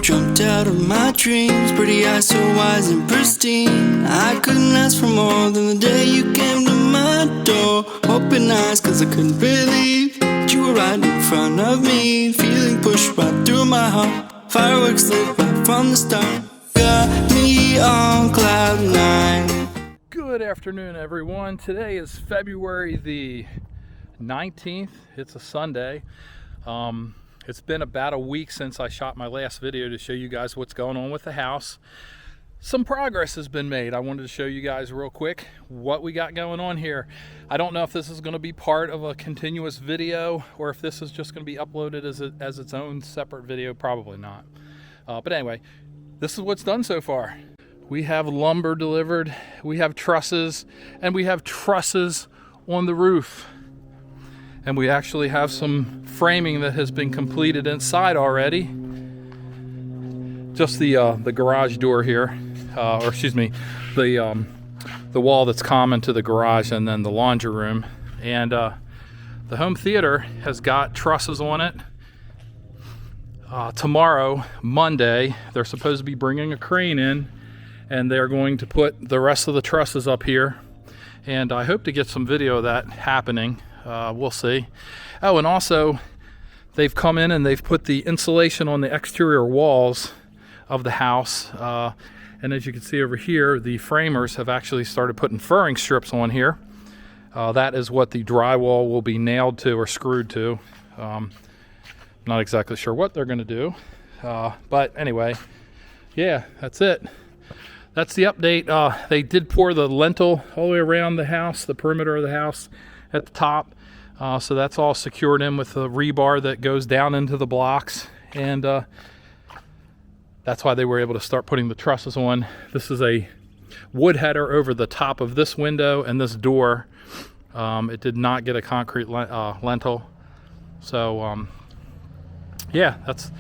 jumped out of my dreams. Pretty eyes so wise and pristine. I couldn't ask for more than the day you came to my door. Open eyes cause I couldn't believe that you were right in front of me. Feeling pushed right through my heart. Fireworks lit right from the start. Got me on cloud nine. Good afternoon, everyone. Today is February the 19th. It's a Sunday. It's been about a week since I shot my last video to show you guys what's going on with the house. Some progress has been made. I wanted to show you guys real quick what we got going on here. I don't know if this is going to be part of a continuous video or if this is just going to be uploaded as its own separate video. Probably not. But anyway, this is what's done so far. We have lumber delivered, we have trusses, and we have trusses on the roof. And we actually have some framing that has been completed inside already. Just the garage door here, or excuse me, the wall that's common to the garage, and then the laundry room. And the home theater has got trusses on it. Tomorrow, Monday, they're supposed to be bringing a crane in, and they're going to put the rest of the trusses up here. And I hope to get some video of that happening. We'll see. Oh, and also they've come in and they've put the insulation on the exterior walls of the house. And as you can see over here, the framers have actually started putting furring strips on here. That is what the drywall will be nailed to or screwed to. Not exactly sure what they're going to do. But anyway, yeah, that's it. That's the update. They did pour the lintel all the way around the house, the perimeter of the house at the top. So that's all secured in with the rebar that goes down into the blocks. And that's why they were able to start putting the trusses on. This is a wood header over the top of this window and this door. It did not get a concrete lintel. So yeah, that's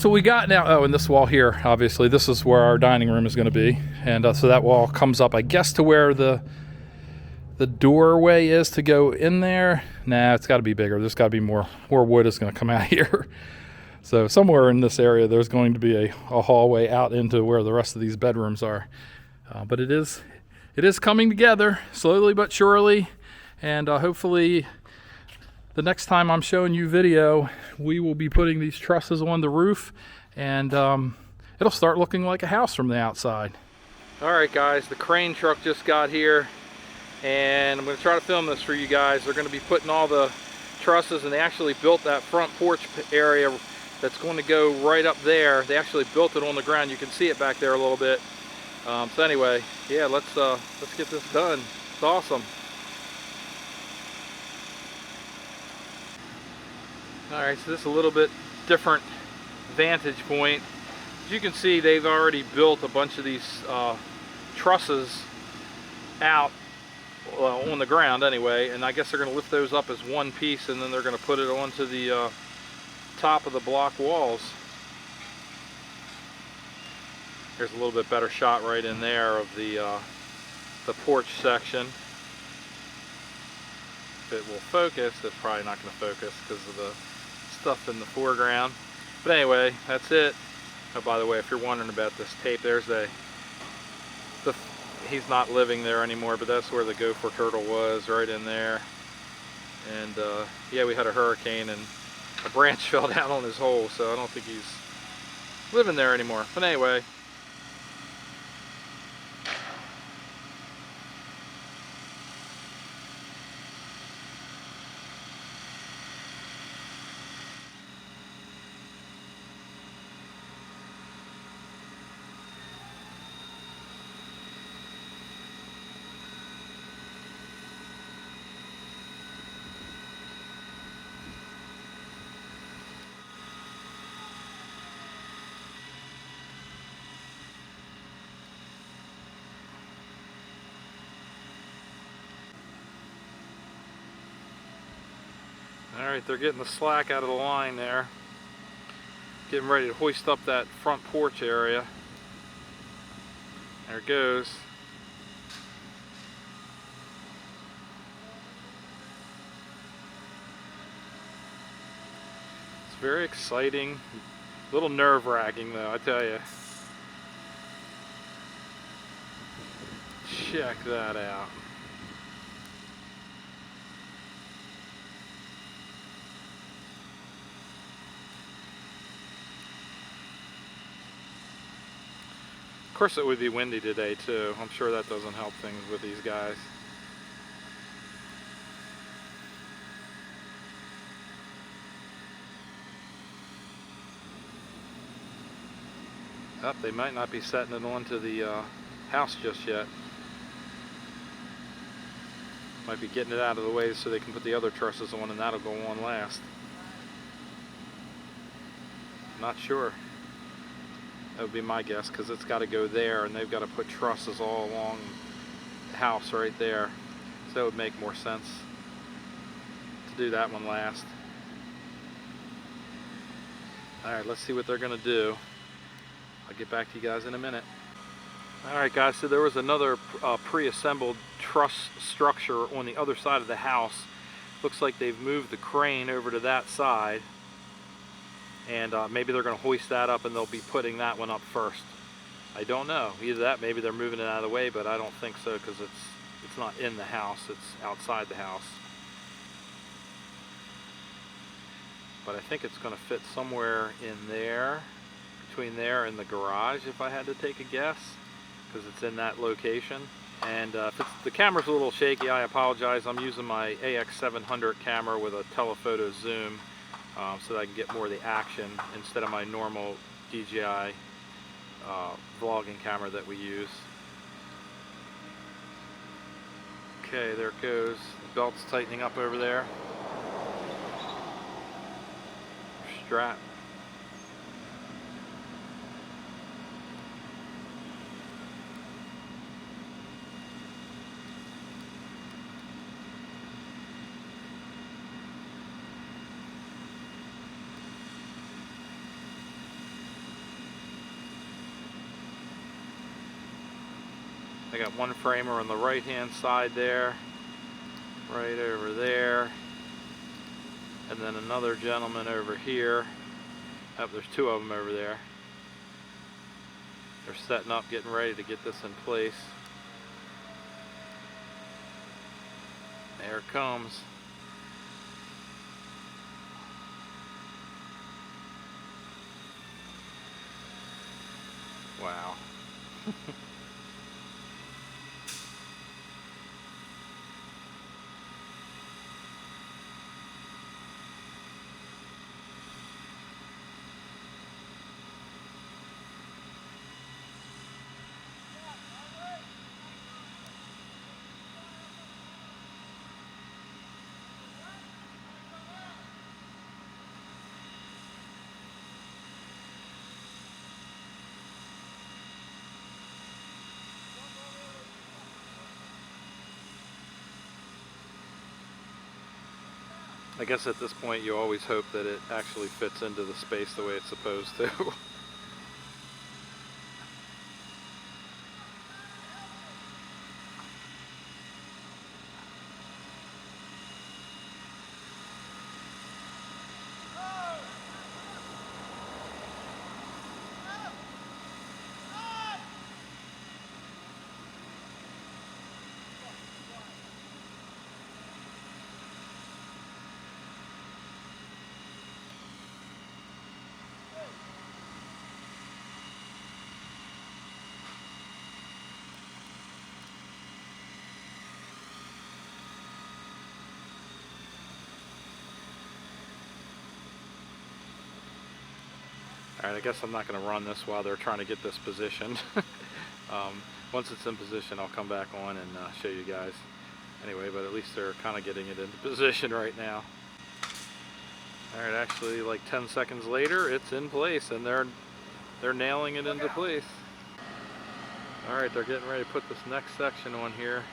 what we got now. Oh, and this wall here, obviously, this is where our dining room is going to be. And so that wall comes up, I guess, to where the doorway is to go in there. Nah, it's got to be bigger. There's got to be more wood is going to come out here. So somewhere in this area, there's going to be a hallway out into where the rest of these bedrooms are. But it is coming together slowly but surely. And hopefully the next time I'm showing you video, we will be putting these trusses on the roof, and it'll start looking like a house from the outside. All right, guys, the crane truck just got here, and I'm going to try to film this for you guys. They're going to be putting all the trusses, and they actually built that front porch area that's going to go right up there. They actually built it on the ground. You can see it back there a little bit. So anyway, yeah, let's get this done. It's awesome. Alright, so this is a little bit different vantage point. As you can see, they've already built a bunch of these trusses out on the ground anyway, and I guess they're going to lift those up as one piece, and then they're going to put it onto the top of the block walls. Here's a little bit better shot right in there of the porch section. If it will focus, it's probably not going to focus because of the stuff in the foreground. But anyway, that's it. Oh, by the way, if you're wondering about this tape, there's he's not living there anymore, but that's where the gopher turtle was, right in there. And yeah, we had a hurricane and a branch fell down on his hole, so I don't think he's living there anymore. But anyway, alright, they're getting the slack out of the line there. Getting ready to hoist up that front porch area. There it goes. It's very exciting. little nerve-wracking though, I tell you. Check that out. Of course it would be windy today too. I'm sure that doesn't help things with these guys. Oh, they might not be setting it onto the house just yet. Might be getting it out of the way so they can put the other trusses on, and that'll go on last. Not sure. That would be my guess, because it's got to go there, and they've got to put trusses all along the house right there. So it would make more sense to do that one last. Alright, let's see what they're going to do. I'll get back to you guys in a minute. Alright guys, so there was another pre-assembled truss structure on the other side of the house. Looks like they've moved the crane over to that side. And maybe they're going to hoist that up and they'll be putting that one up first. I don't know. Either that, maybe they're moving it out of the way, but I don't think so, because it's not in the house, it's outside the house. But I think it's going to fit somewhere in there, between there and the garage, if I had to take a guess, because it's in that location. And if the camera's a little shaky, I apologize. I'm using my AX700 camera with a telephoto zoom, so that I can get more of the action instead of my normal DJI vlogging camera that we use. Okay, there it goes. The belt's tightening up over there. Strap. I got one framer on the right hand side there, right over there, and then another gentleman over here. Oh, there's two of them over there. They're setting up, getting ready to get this in place. There it comes. Wow. I guess at this point you always hope that it actually fits into the space the way it's supposed to. Alright, I guess I'm not going to run this while they're trying to get this positioned. Once it's in position, I'll come back on and show you guys. Anyway, but at least they're kind of getting it into position right now. Alright, actually like 10 seconds later, it's in place, and they're nailing it into place. Alright, they're getting ready to put this next section on here.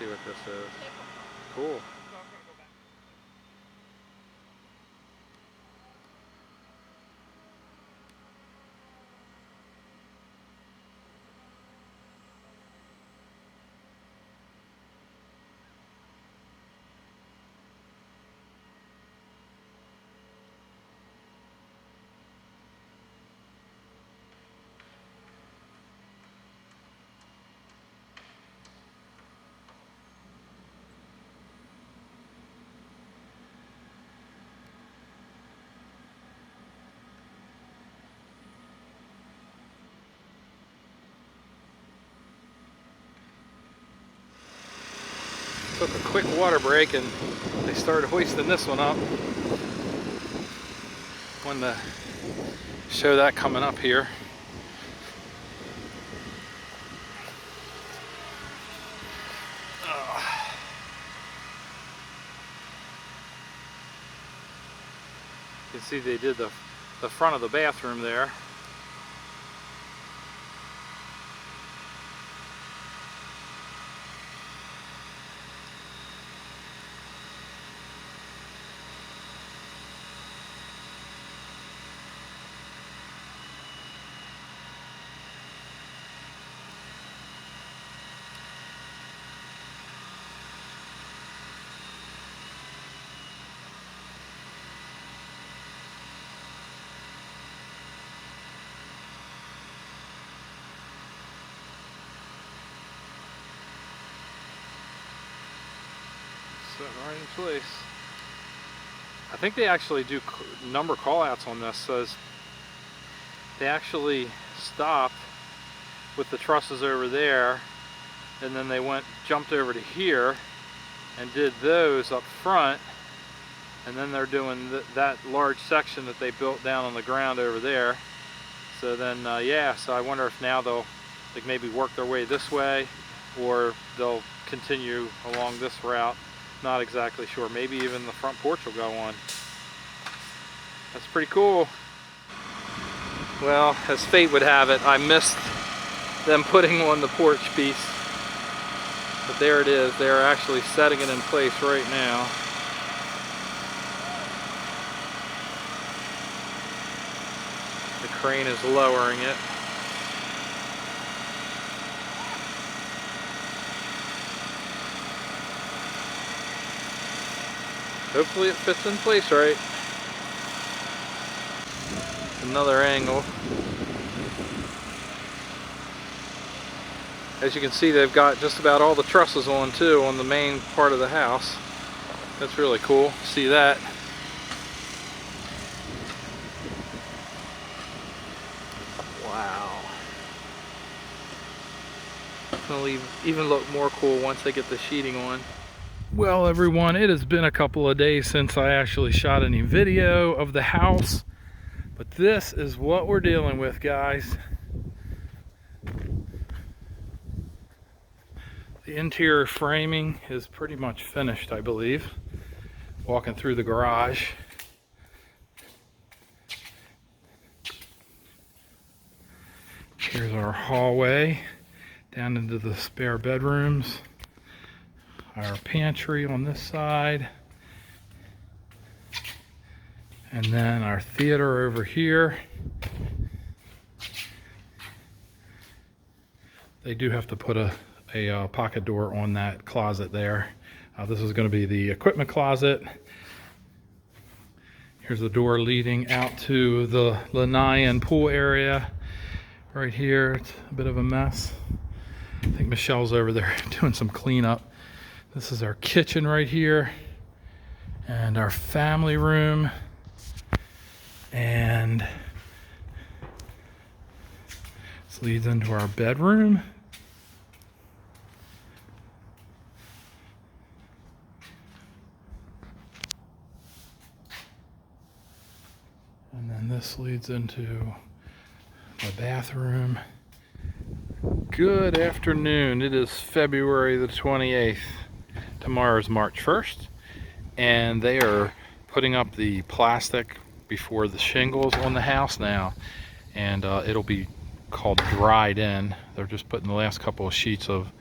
see what this is. Cool. Took a quick water break and they started hoisting this one up. Wanted to show that coming up here. You can see they did the front of the bathroom there. Right in place. I think they actually do number callouts on this. Says they actually stopped with the trusses over there, and then they jumped over to here and did those up front, and then they're doing that large section that they built down on the ground over there. So then yeah, so I wonder if now they'll like maybe work their way this way, or they'll continue along this route. Not exactly sure. Maybe even the front porch will go on. That's pretty cool. Well, as fate would have it, I missed them putting on the porch piece. But there it is. They're actually setting it in place right now. The crane is lowering it. Hopefully it fits in place right. Another angle. As you can see, they've got just about all the trusses on too on the main part of the house. That's really cool. See that? Wow. It's gonna even look more cool once they get the sheeting on. Well everyone, it has been a couple of days since I actually shot any video of the house, but this is what we're dealing with, guys. The interior framing is pretty much finished, I believe. Walking through the garage. Here's our hallway down into the spare bedrooms. Our pantry on this side, and then our theater over here. They do have to put a pocket door on that closet there. This is going to be the equipment closet. Here's the door leading out to the lanai pool area right here. It's a bit of a mess. I think Michelle's over there doing some cleanup. This is our kitchen right here, and our family room, and this leads into our bedroom. And then this leads into the bathroom. Good afternoon. It is February the 28th. Tomorrow's March 1st, and they are putting up the plastic before the shingles on the house now, and it'll be called dried in. They're just putting the last couple of sheets of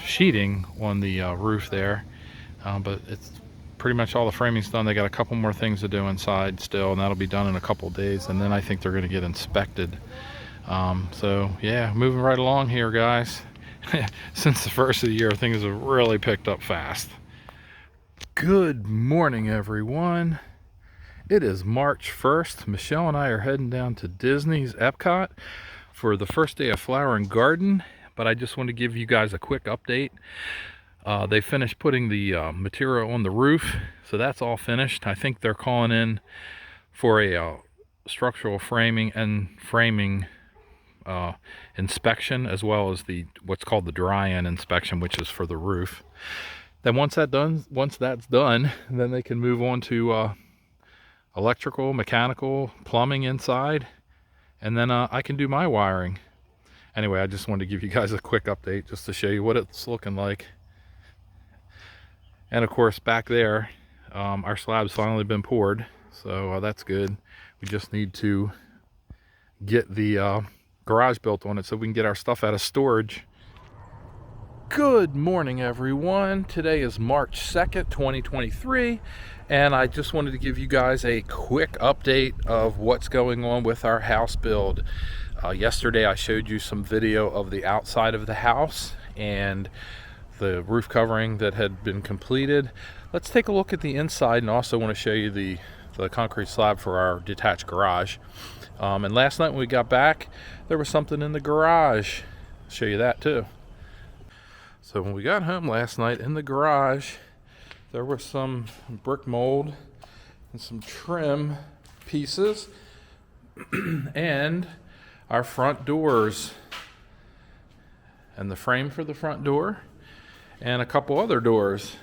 sheeting on the roof there, but it's pretty much all the framing's done. They got a couple more things to do inside still, and that'll be done in a couple days, and then I think they're going to get inspected. So yeah, moving right along here, guys. Since the first of the year, things have really picked up fast. Good morning, everyone. It is March 1st. Michelle and I are heading down to Disney's Epcot for the first day of Flower and Garden, but I just want to give you guys a quick update. They finished putting the material on the roof, so that's all finished. I think they're calling in for a structural framing inspection, as well as what's called the dry-in inspection, which is for the roof. Then once that's done, then they can move on to electrical, mechanical, plumbing inside, and then I can do my wiring. Anyway, I just wanted to give you guys a quick update just to show you what it's looking like. And of course, back there, our slab's finally been poured, so that's good. We just need to get the garage built on it so we can get our stuff out of storage. Good morning, everyone. Today is March 2nd, 2023, and I just wanted to give you guys a quick update of what's going on with our house build. Yesterday I showed you some video of the outside of the house and the roof covering that had been completed. Let's take a look at the inside, and also want to show you the concrete slab for our detached garage. And last night when we got back, there was something in the garage. I'll show you that too. So when we got home last night, in the garage, there was some brick mold and some trim pieces and our front doors and the frame for the front door and a couple other doors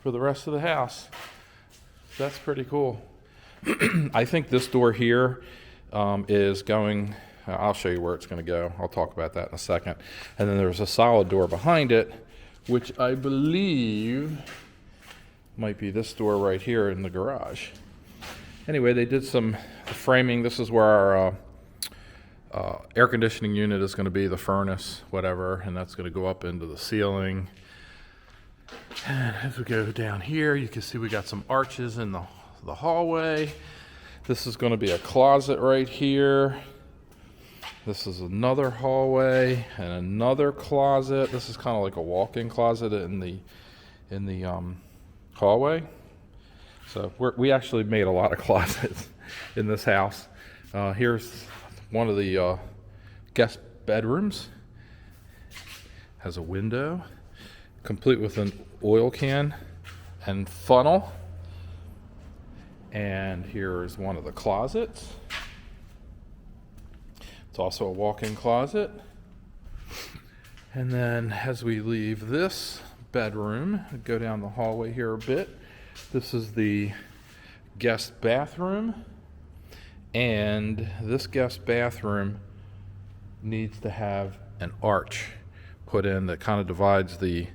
for the rest of the house. That's pretty cool. I think this door here is going, I'll show you where it's going to go. I'll talk about that in a second. And then there's a solid door behind it, which I believe might be this door right here in the garage. Anyway, they did some framing. This is where our air conditioning unit is going to be, the furnace, whatever, and that's going to go up into the ceiling. And as we go down here, you can see we got some arches in the hallway. This is going to be a closet right here. This is another hallway and another closet. This is kind of like a walk-in closet in the hallway. So we actually made a lot of closets in this house. Here's one of the guest bedrooms. Has a window, complete with an oil can and funnel. And here is one of the closets. It's also a walk-in closet. And then as we leave this bedroom, go down the hallway here a bit. This is the guest bathroom. And this guest bathroom needs to have an arch put in that kind of divides the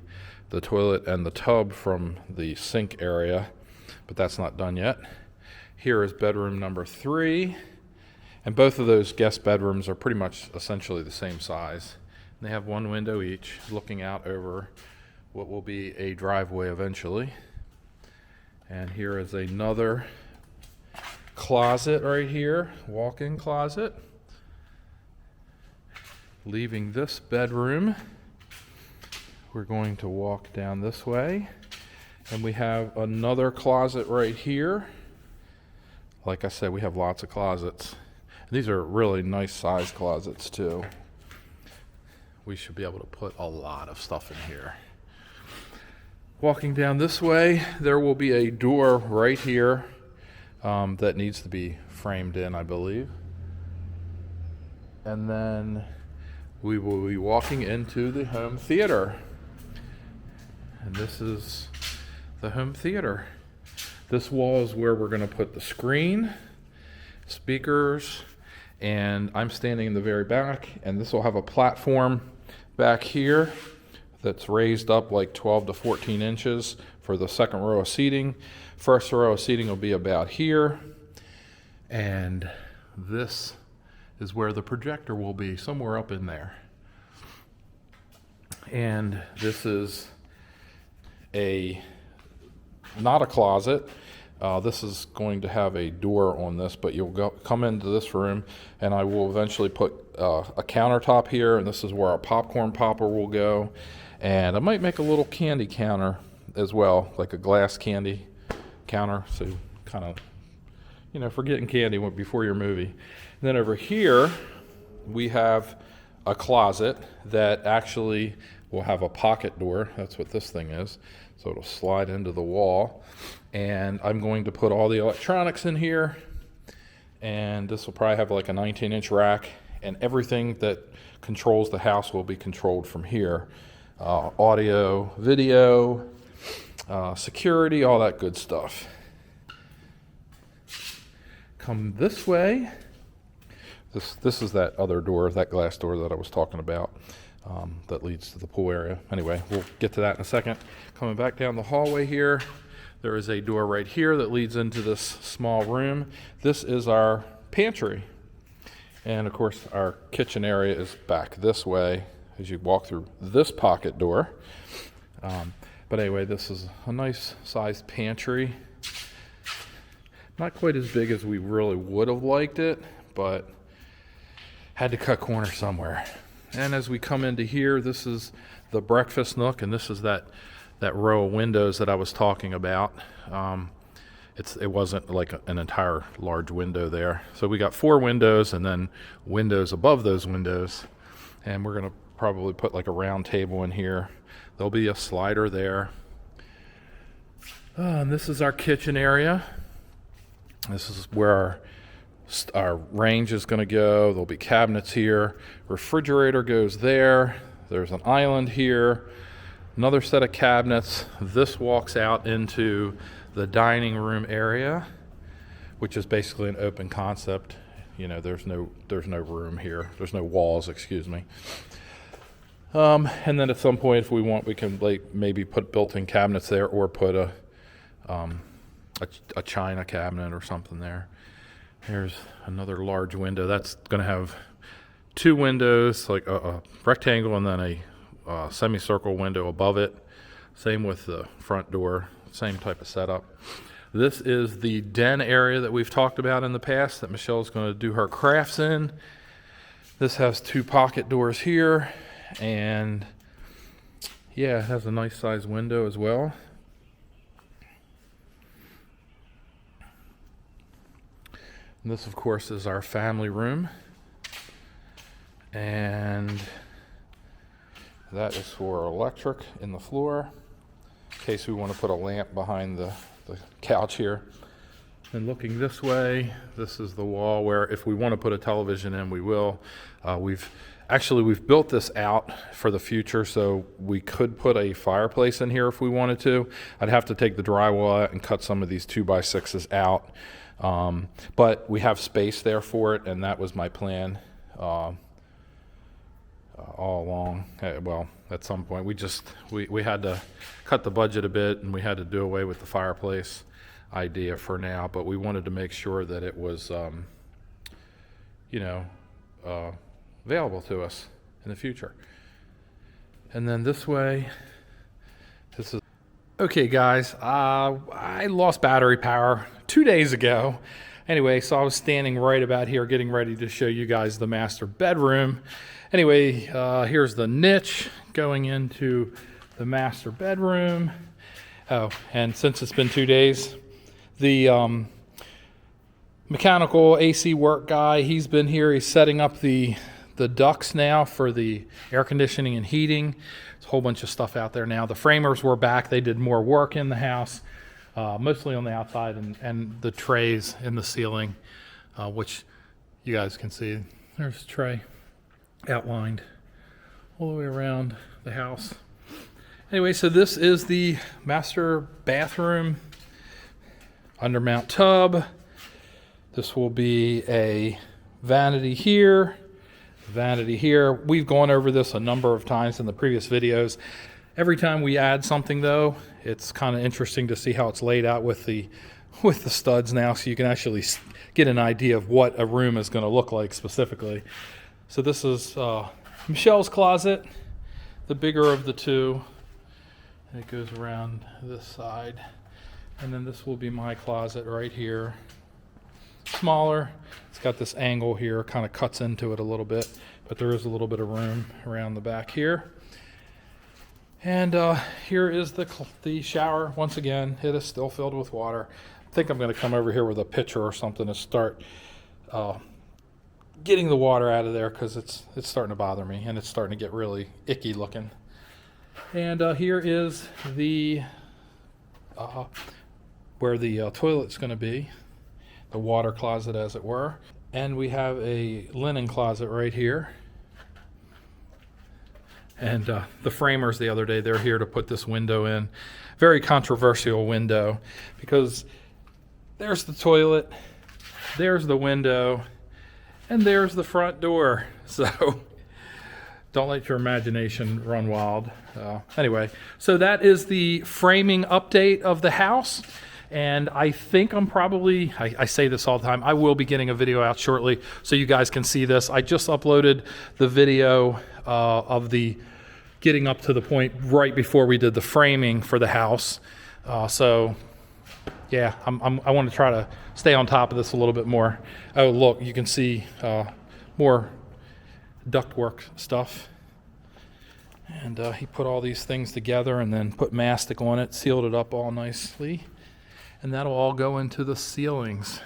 toilet and the tub from the sink area, but that's not done yet. Here is bedroom number 3, and both of those guest bedrooms are pretty much essentially the same size. They have one window each looking out over what will be a driveway eventually. And here is another closet right here, walk-in closet. Leaving this bedroom, we're going to walk down this way, and we have another closet right here. Like I said, we have lots of closets. These are really nice size closets too. We should be able to put a lot of stuff in here. Walking down this way, there will be a door right here that needs to be framed in, I believe. And then we will be walking into the home theater. And this is the home theater. This wall is where we're going to put the screen, speakers, and I'm standing in the very back, and this will have a platform back here that's raised up like 12 to 14 inches for the second row of seating. First row of seating will be about here, and this is where the projector will be, somewhere up in there. And this is not a closet. This is going to have a door on this, but you'll come into this room, and I will eventually put a countertop here, and this is where our popcorn popper will go. And I might make a little candy counter as well, like a glass candy counter, so kind of, you know, for getting candy before your movie. And then over here, we have a closet that actually will have a pocket door. That's what this thing is. So it'll slide into the wall. And I'm going to put all the electronics in here. And this will probably have like a 19-inch rack. And everything that controls the house will be controlled from here. Audio, video, security, all that good stuff. Come this way. This is that other door, that glass door that I was talking about, that leads to the pool area. Anyway, we'll get to that in a second. Coming back down the hallway here, there is a door right here that leads into this small room. This is our pantry. And of course, our kitchen area is back this way as you walk through this pocket door. But anyway, this is a nice sized pantry. Not quite as big as we really would have liked it, but had to cut corners somewhere. And as we come into here, this is the breakfast nook, and this is that row of windows that I was talking about. It wasn't like an entire large window there. So we got 4 windows and then windows above those windows. And we're gonna probably put like a round table in here. There'll be a slider there. And this is our kitchen area. This is where our range is going to go. There'll be cabinets here. Refrigerator goes there. There's an island here. Another set of cabinets. This walks out into the dining room area, which is basically an open concept. You know, there's no room here. There's no walls, excuse me. And then at some point, if we want, we can like maybe put built-in cabinets there, or put a china cabinet or something there. Here's another large window. That's going to have 2 windows, like a rectangle and then a semicircle window above it. Same with the front door, same type of setup. This is the den area that we've talked about in the past that Michelle's going to do her crafts in. This has 2 pocket doors here, and yeah, it has a nice size window as well. And this, of course, is our family room. And that is for electric in the floor, in case we want to put a lamp behind the couch here. And looking this way, this is the wall where if we want to put a television in, we will. We've built this out for the future, so we could put a fireplace in here if we wanted to. I'd have to take the drywall out and cut some of these 2x6s out. But we have space there for it, and that was my plan all along. Well, at some point we had to cut the budget a bit, and we had to do away with the fireplace idea for now, but we wanted to make sure that it was available to us in the future. And then this way, this is okay, guys. I lost battery power 2 days ago. Anyway, so I was standing right about here getting ready to show you guys the master bedroom. Anyway, here's the niche going into the master bedroom. Oh, and since it's been 2 days, the mechanical AC work guy, he's been here. He's setting up the ducts now for the air conditioning and heating. There's a whole bunch of stuff out there now. The framers were back. They did more work in the house, mostly on the outside, and the trays in the ceiling, which you guys can see. There's the tray outlined all the way around the house. Anyway, so this is the master bathroom, undermount tub. This will be a vanity here, vanity here. We've gone over this a number of times in the previous videos. Every time we add something, though, it's kind of interesting to see how it's laid out with the studs now, so you can actually get an idea of what a room is going to look like specifically. So this is Michelle's closet. the bigger of the two. And it goes around this side. And then this will be my closet right here. Smaller. It's got this angle here, kind of cuts into it a little bit, but there is a little bit of room around the back here. And here is the shower. Once again, it is still filled with water. I think I'm going to come over here with a pitcher or something to start getting the water out of there, because it's starting to bother me and it's starting to get really icky looking. And here is the where the toilet's going to be, the water closet as it were. And we have a linen closet right here. And the framers the other day, they're here to put this window in. Very controversial window, because there's the toilet, there's the window, and there's the front door. So don't let your imagination run wild. Anyway, so that is the framing update of the house. And I think I'm probably, I say this all the time, I will be getting a video out shortly so you guys can see this. I just uploaded the video of the getting up to the point right before we did the framing for the house. So yeah, I want to try to stay on top of this a little bit more. Oh, look, you can see more ductwork stuff. And he put all these things together and then put mastic on it, sealed it up all nicely. And that'll all go into the ceilings.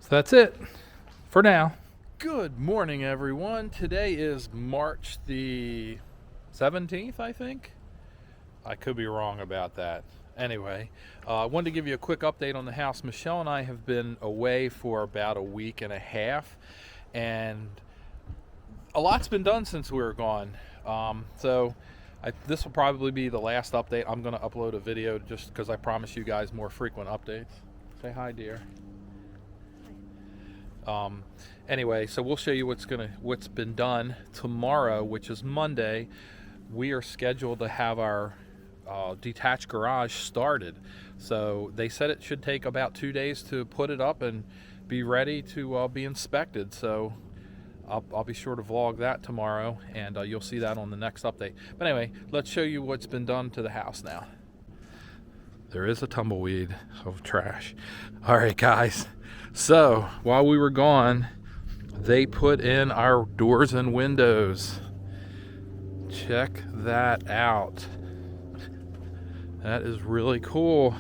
So that's it for now. Good morning, everyone. Today is March the 17th, I think. I could be wrong about that. Anyway, I wanted to give you a quick update on the house. Michelle and I have been away for about a week and a half, and a lot's been done since we were gone. This will probably be the last update. I'm going to upload a video just because I promise you guys more frequent updates. Say hi, dear. Anyway, so we'll show you what's been done tomorrow, which is Monday. We are scheduled to have our detached garage started. So they said it should take about 2 days to put it up and be ready to be inspected. So I'll be sure to vlog that tomorrow, and you'll see that on the next update. But anyway, let's show you what's been done to the house now. There is a tumbleweed of trash. All right, guys. So while we were gone, they put in our doors and windows. Check that out. That is really cool.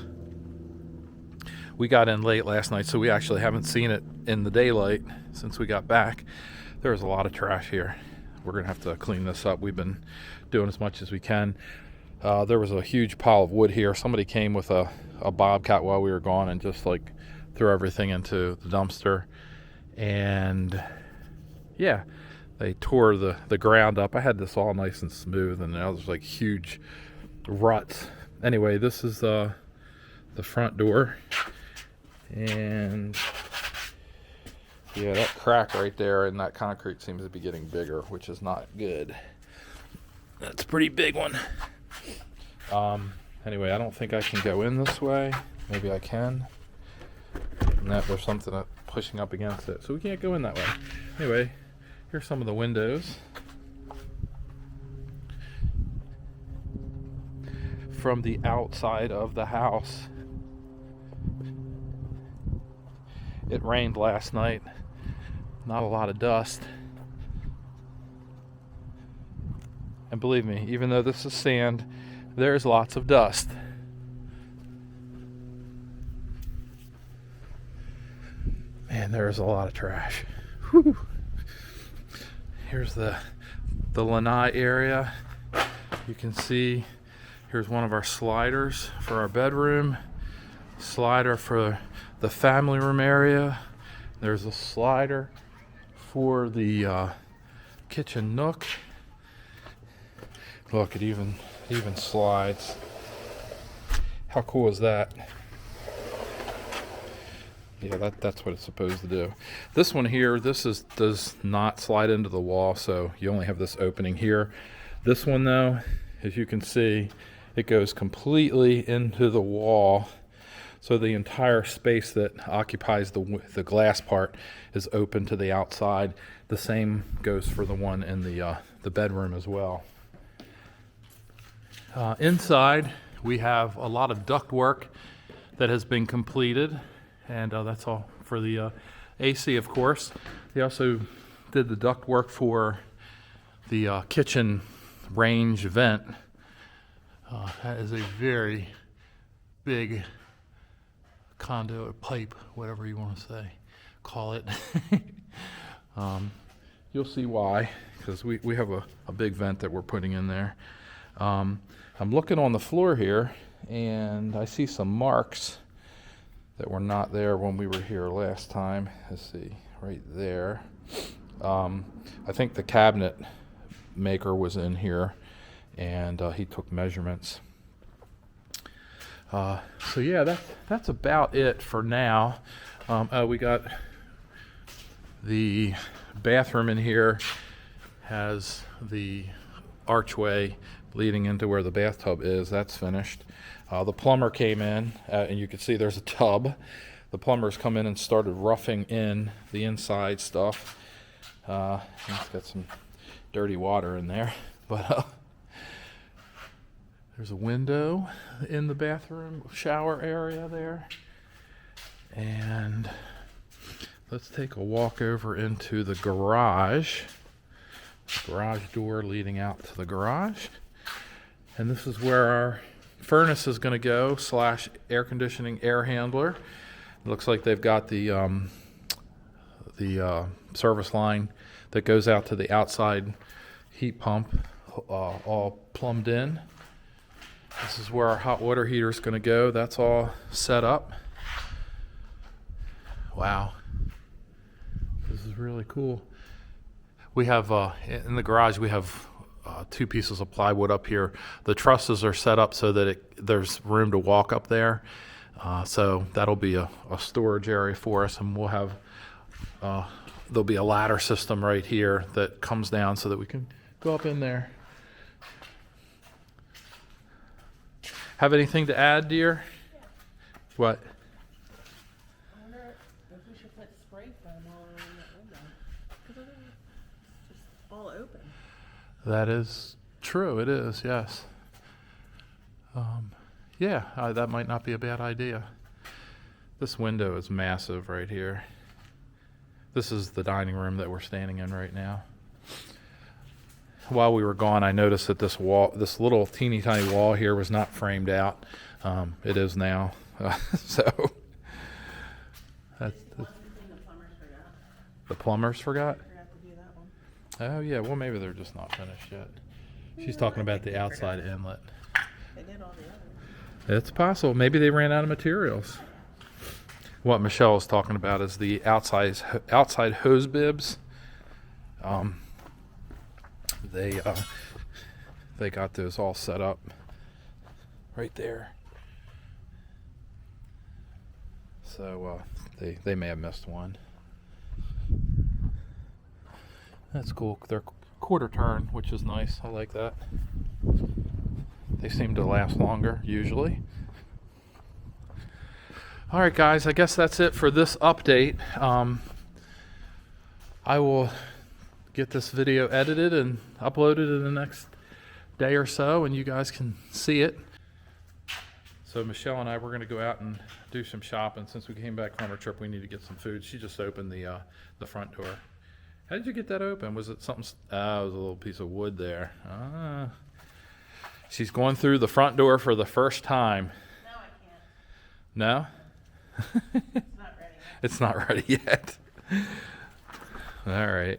We got in late last night, so we actually haven't seen it in the daylight since we got back. There's a lot of trash here. We're gonna have to clean this up. We've been doing as much as we can. There was a huge pile of wood here. Somebody came with a bobcat while we were gone and just like threw everything into the dumpster. And yeah, they tore the ground up. I had this all nice and smooth, and now there's like huge ruts. Anyway, this is the front door, and yeah, that crack right there in that concrete seems to be getting bigger, which is not good. That's a pretty big one. Anyway, I don't think I can go in this way. Maybe I can. And there's something pushing up against it, so we can't go in that way. Anyway, here's some of the windows from the outside of the house. It rained last night. Not a lot of dust. And believe me, even though this is sand, there's lots of dust. Man, there's a lot of trash. Whew. Here's the lanai area. You can see here's one of our sliders for our bedroom, slider for the family room area. There's a slider for the kitchen nook. Look, it even slides. How cool is that? Yeah, that's what it's supposed to do. This one here, does not slide into the wall, so you only have this opening here. This one though, as you can see, it goes completely into the wall. So the entire space that occupies the glass part is open to the outside. The same goes for the one in the bedroom as well. Inside, we have a lot of duct work that has been completed, and that's all for the AC, of course. They also did the duct work for the kitchen range vent. That is a very big conduit pipe, whatever you want to call it. You'll see why, because we have a big vent that we're putting in there. I'm looking on the floor here, and I see some marks that were not there when we were here last time. Let's see, right there. I think the cabinet maker was in here, and he took measurements. So yeah, that's about it for now. We got the bathroom in here, has the archway leading into where the bathtub is. That's finished. The plumber came in, and you can see there's a tub. The plumber's come in and started roughing in the inside stuff. It's got some dirty water in there, but there's a window in the bathroom shower area there. And let's take a walk over into the garage. Garage door leading out to the garage. And this is where our furnace is going to go, / air conditioning air handler. It looks like they've got the service line that goes out to the outside heat pump all plumbed in. This is where our hot water heater is going to go. That's all set up. Wow. This is really cool. We have, in the garage, we have 2 pieces of plywood up here. The trusses are set up so that there's room to walk up there. So that'll be a storage area for us, and we'll have, there'll be a ladder system right here that comes down so that we can go up in there. Have anything to add, dear? Yeah. What? I wonder if we should put spray foam all around that window. Because it's just all open. That is true. It is, yes. Yeah, that might not be a bad idea. This window is massive right here. This is the dining room that we're standing in right now. While we were gone, I noticed that this wall, this little teeny tiny wall here, was not framed out. It is now. So that's the plumbers forgot. To do that one. Oh yeah, well maybe they're just not finished yet. She's talking about the outside inlet. They did all the others. It's possible. Maybe they ran out of materials. What Michelle is talking about is the outside hose bibs. They got those all set up right there. So they may have missed one. That's cool. They're quarter turn, which is nice. I like that. They seem to last longer usually. All right, guys, I guess that's it for this update. I will get this video edited and uploaded in the next day or so, and you guys can see it. So Michelle and I, we're going to go out and do some shopping. Since we came back from our trip, we need to get some food. She just opened the front door. How did you get that open? Was it something? It was a little piece of wood there. She's going through the front door for the first time. No, I can't. No? It's not ready. It's not ready yet. All right.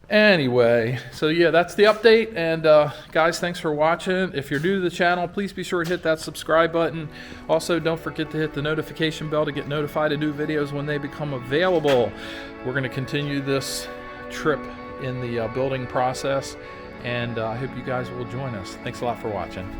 Anyway, so yeah, that's the update. And guys, thanks for watching. If you're new to the channel, please be sure to hit that subscribe button. Also, don't forget to hit the notification bell to get notified of new videos when they become available. We're going to continue this trip in the building process, and I hope you guys will join us. Thanks a lot for watching.